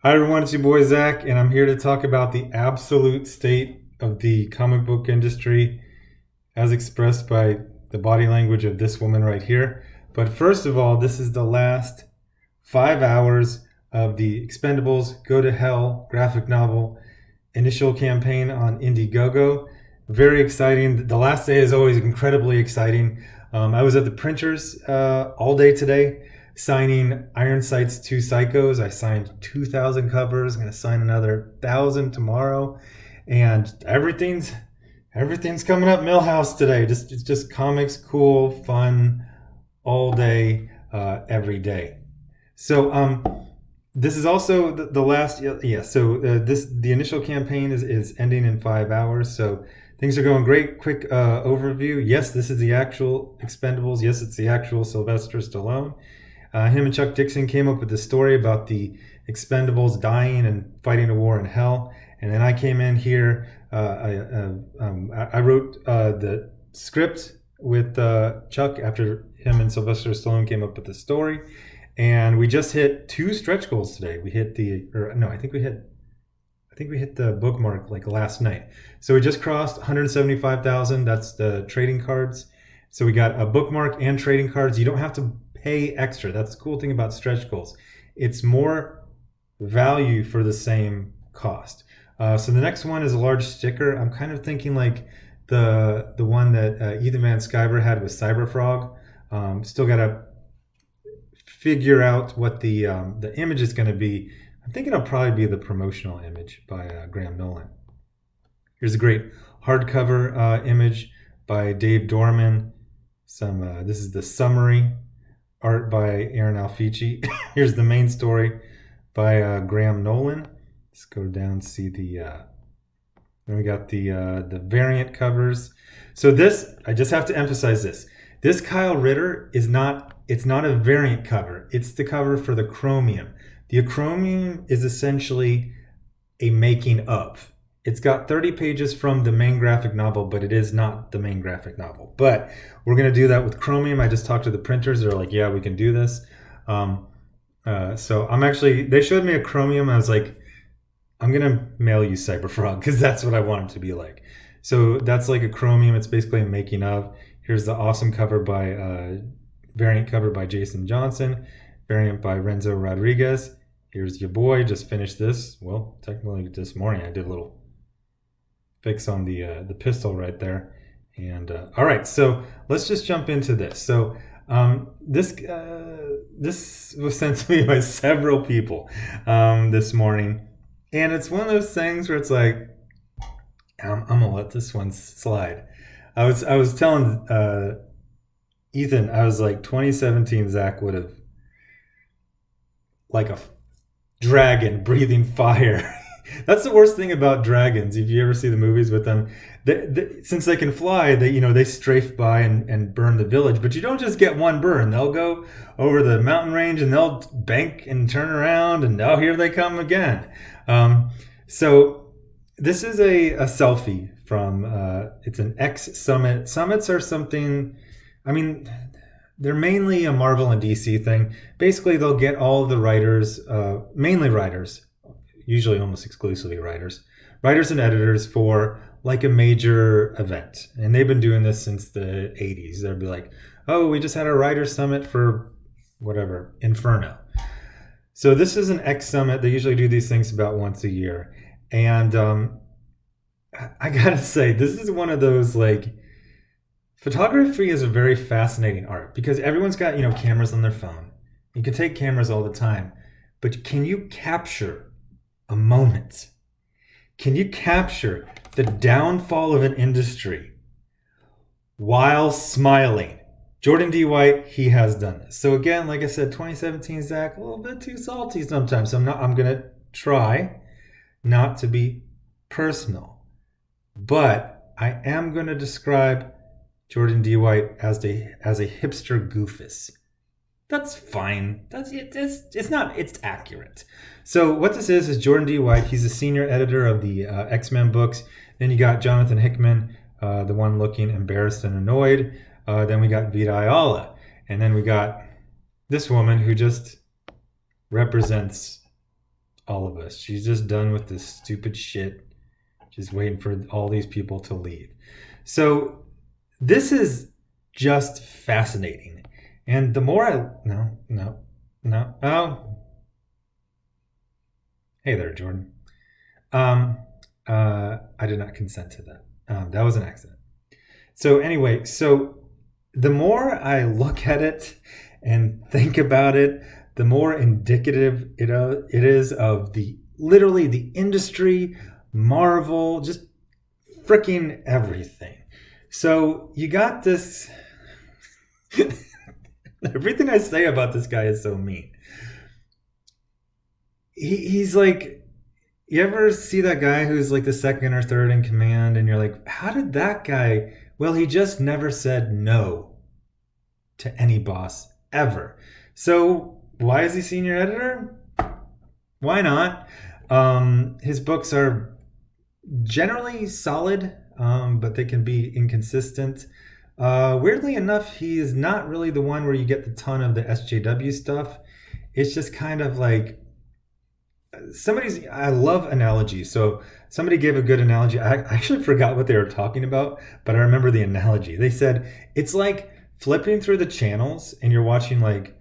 Hi everyone, it's your boy Zach, and I'm here to talk about the absolute state of the comic book industry as expressed by the body language of this woman right here. But first of all, this is the last 5 hours of the Expendables Go to Hell graphic novel initial campaign on Indiegogo. Very exciting. The last day is always incredibly exciting. I was at the printers all day today signing Ironsight's Two Psychos. I signed 2,000 covers. I'm going to sign another 1,000 tomorrow. And everything's coming up Millhouse today. It's just comics, cool, fun, all day, every day. So this is also the last. Yeah. So the initial campaign is ending in 5 hours. So things are going great. Quick overview. Yes, this is the actual Expendables. Yes, it's the actual Sylvester Stallone. Him and Chuck Dixon came up with the story about the Expendables dying and fighting a war in hell. And then I came in here. I wrote the script with Chuck after him and Sylvester Stallone came up with the story. And we just hit 2 stretch goals today. We hit I think we hit the bookmark like last night. So we just crossed 175,000. That's the trading cards. So we got a bookmark and trading cards. You don't have to pay extra. That's the cool thing about stretch goals. It's more value for the same cost. So the next one is a large sticker. I'm kind of thinking like the one that Ethan Van Sciver had with Cyberfrog. Still got to figure out what the image is going to be. I'm thinking it'll probably be the promotional image by Graham Nolan. Here's a great hardcover image by Dave Dorman. This is the summary art by Aaron Alfici. Here's the main story by Graham Nolan. Let's go down and see then we got the variant covers. So this, I just have to emphasize this. This Kyle Ritter it's not a variant cover. It's the cover for the Chromium. The Chromium is essentially a making of. It's got 30 pages from the main graphic novel, but it is not the main graphic novel. But we're going to do that with Chromium. I just talked to the printers. They're like, yeah, we can do this. So they showed me a Chromium. I was like, I'm going to mail you Cyberfrog because that's what I want it to be like. So that's like a Chromium. It's basically a making of. Here's the awesome cover by variant cover by Jason Johnson, variant by Renzo Rodriguez. Here's your boy. Just finished this. Well, technically this morning I did a little fix on the pistol right there. And all right, so let's just jump into this. So this was sent to me by several people this morning, and it's one of those things where it's like I'm gonna let this one slide. I was telling Ethan, I was like 2017 Zach would have like a dragon breathing fire. That's the worst thing about dragons. If you ever see the movies with them, since they can fly, they strafe by and burn the village. But you don't just get one burn. They'll go over the mountain range and they'll bank and turn around, and oh, here they come again. So this is a selfie from. It's an X Summit. Summits are something. I mean, they're mainly a Marvel and DC thing. Basically, they'll get all of the writers, mainly writers, usually almost exclusively writers and editors for like a major event. And they've been doing this since the 80s. They'll be like, oh, we just had a writer's summit for whatever, Inferno. So this is an X Summit. They usually do these things about once a year. And I gotta say, this is one of those like, photography is a very fascinating art because everyone's got, cameras on their phone. You can take cameras all the time, but can you capture a moment? Can you capture the downfall of an industry while smiling? Jordan D. White, he has done this. So again, like I said, 2017 Zach, a little bit too salty sometimes. So I'm gonna try not to be personal, but I am gonna describe Jordan D. White as a hipster goofus. That's fine. It's accurate. So what this is Jordan D. White. He's a senior editor of the X-Men books. Then you got Jonathan Hickman, the one looking embarrassed and annoyed. Then we got Vita Ayala. And then we got this woman who just represents all of us. She's just done with this stupid shit, just waiting for all these people to leave. So this is just fascinating. And the more no. Oh. Hey there, Jordan. I did not consent to that. That was an accident. So anyway, the more I look at it and think about it, the more indicative it is of literally the industry, Marvel, just freaking everything. So you got this. Everything I say about this guy is so mean. He's like, you ever see that guy who's like the second or third in command, and you're like, how did that guy? Well, he just never said no to any boss ever. So why is he senior editor? Why not? His books are generally solid, but they can be inconsistent. Weirdly enough, he is not really the one where you get the ton of the SJW stuff. It's just kind of like I love analogies. So somebody gave a good analogy. I actually forgot what they were talking about, but I remember the analogy. They said it's like flipping through the channels and you're watching like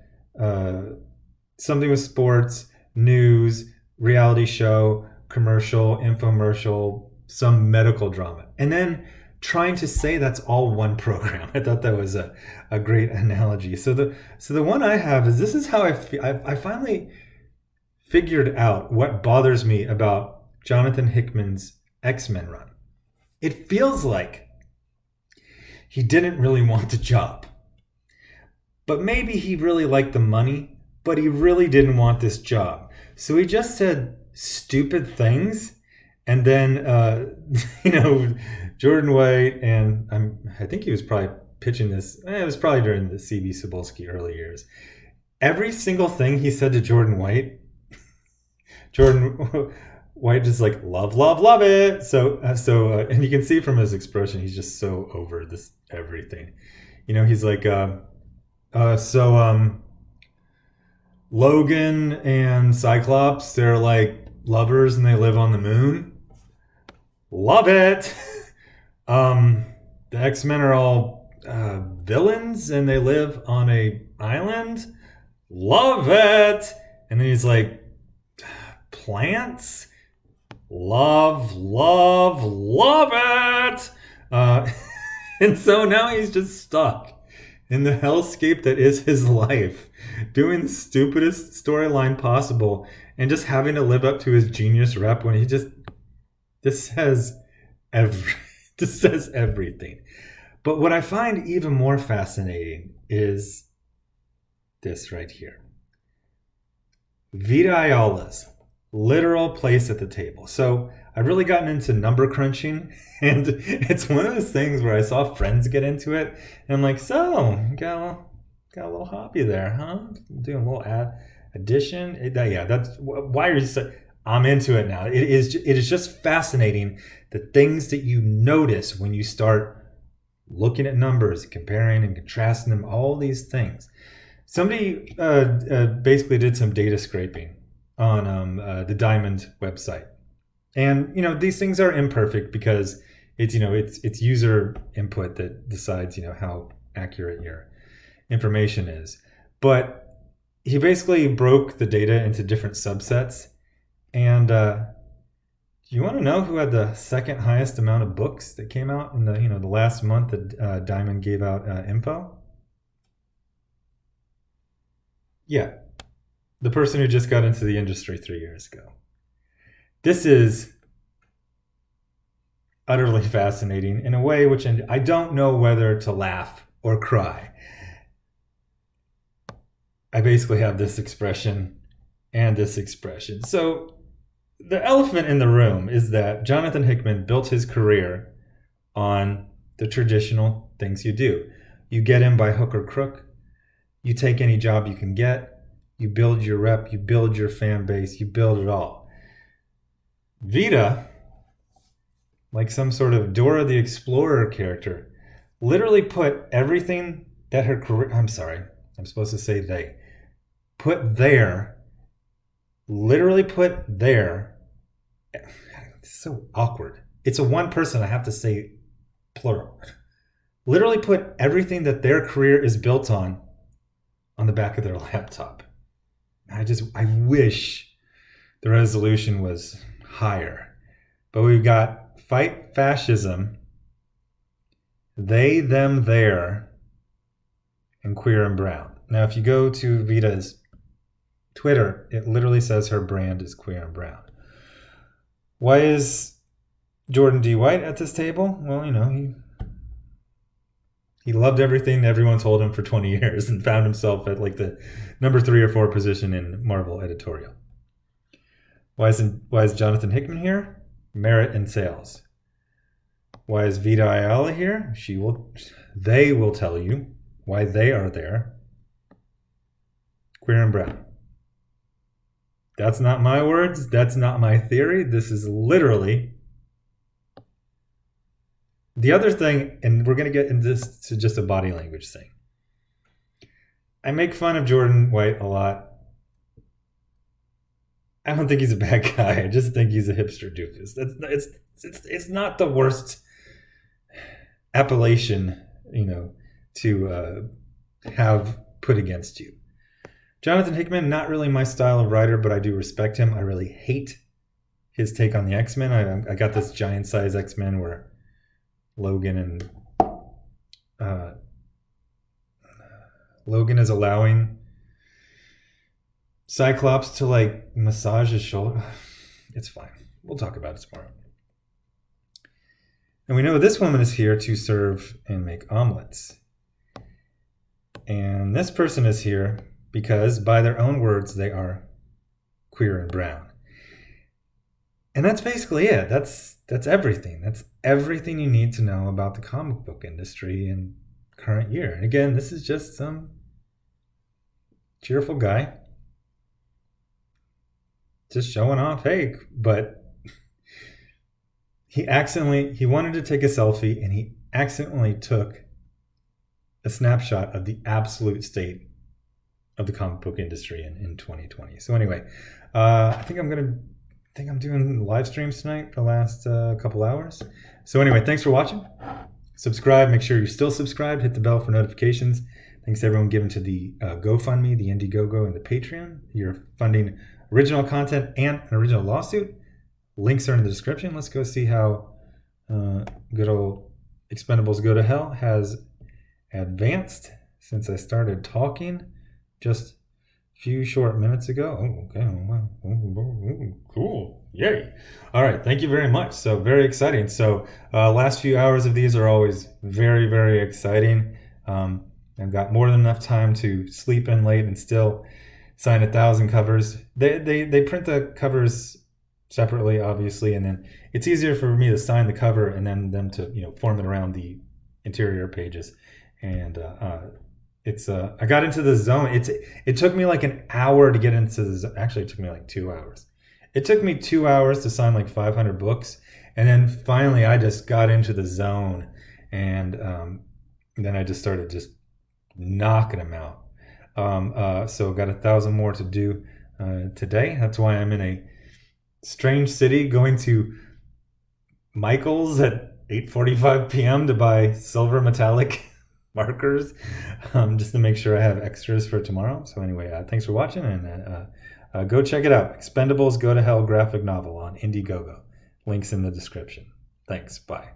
something with sports, news, reality show, commercial, infomercial, some medical drama, and then trying to say that's all one program. I thought that was a great analogy. So the one I have is, this is how I finally figured out what bothers me about Jonathan Hickman's X-Men run. It feels like he didn't really want the job, but maybe he really liked the money, but he really didn't want this job. So he just said stupid things, and then Jordan White, and I think he was probably pitching this. It was probably during the C.B. Cebulski early years. Every single thing he said to Jordan White, Jordan White just like love it. So and you can see from his expression, he's just so over this everything. He's like, Logan and Cyclops, they're like lovers and they live on the moon. Love it. The X-Men are all villains and they live on a island. Love it. And then he's like, plants. Love it. And so now he's just stuck in the hellscape that is his life, doing the stupidest storyline possible and just having to live up to his genius rep when he just says everything. But what I find even more fascinating is this right here. Vita Ayala's literal place at the table. So I've really gotten into number crunching, and it's one of those things where I saw friends get into it, and I'm like, so got a little hobby there, huh? Doing a little addition. That's why are you so? I'm into it now. It is just fascinating, the things that you notice when you start looking at numbers, comparing and contrasting them, all these things. Somebody basically did some data scraping on the Diamond website. And, these things are imperfect because it's user input that decides, how accurate your information is. But he basically broke the data into different subsets. And you want to know who had the second highest amount of books that came out in the last month that Diamond gave out info? Yeah, the person who just got into the industry 3 years ago. This is utterly fascinating in a way which I don't know whether to laugh or cry. I basically have this expression and this expression. So the elephant in the room is that Jonathan Hickman built his career on the traditional things you do. You get in by hook or crook. You take any job you can get. You build your rep. You build your fan base. You build it all. Vita, like some sort of Dora the Explorer character, literally put everything that her career... I'm sorry. I'm supposed to say they. Put their literally put there, it's so awkward. It's a one person, I have to say plural. Literally put everything that their career is built on the back of their laptop. I wish the resolution was higher. But we've got fight fascism, they, them, their, and queer and brown. Now, if you go to Vita's Twitter, it literally says her brand is queer and brown. Why is Jordan D. White at this table? Well, he loved everything everyone told him for 20 years and found himself at like the number 3 or 4 position in Marvel editorial. Why is Jonathan Hickman here? Merit in sales. Why is Vita Ayala here? They will tell you why they are there. Queer and brown. That's not my words. That's not my theory. This is literally the other thing, and we're going to get into this to just a body language thing. I make fun of Jordan White a lot. I don't think he's a bad guy. I just think he's a hipster doofus. It's not the worst appellation, to have put against you. Jonathan Hickman, not really my style of writer, but I do respect him. I really hate his take on the X-Men. I got this giant size X-Men where Logan is allowing Cyclops to like massage his shoulder. It's fine. We'll talk about it tomorrow. And we know this woman is here to serve and make omelets. And this person is here because, by their own words, they are queer and brown. And that's basically it. That's everything. That's everything you need to know about the comic book industry in current year. And again, this is just some cheerful guy just showing off, hey, but he wanted to take a selfie and he accidentally took a snapshot of the absolute state of the comic book industry in 2020. So anyway, I think I'm doing live streams tonight for the last couple hours. So anyway, thanks for watching. Subscribe. Make sure you're still subscribed. Hit the bell for notifications. Thanks to everyone giving to the GoFundMe, the Indiegogo, and the Patreon. You're funding original content and an original lawsuit. Links are in the description. Let's go see how good old Expendables Go to Hell has advanced since I started talking just a few short minutes ago. Oh, okay. Cool. Yay. All right. Thank you very much. So very exciting. So last few hours of these are always very, very exciting. I've got more than enough time to sleep in late and still sign 1,000 covers. They print the covers separately, obviously, and then it's easier for me to sign the cover and then them to form it around the interior pages. And I got into the zone. It took me like an hour to get into the zone. Actually, it took me like 2 hours. It took me 2 hours to sign like 500 books, and then finally I just got into the zone, and then I just started just knocking them out. So I've got 1,000 more to do today. That's why I'm in a strange city going to Michael's at 8:45 p.m. to buy silver metallic markers, just to make sure I have extras for tomorrow. So anyway, thanks for watching, and go check it out. Expendables Go to Hell graphic novel on Indiegogo. Links in the description. Thanks. Bye.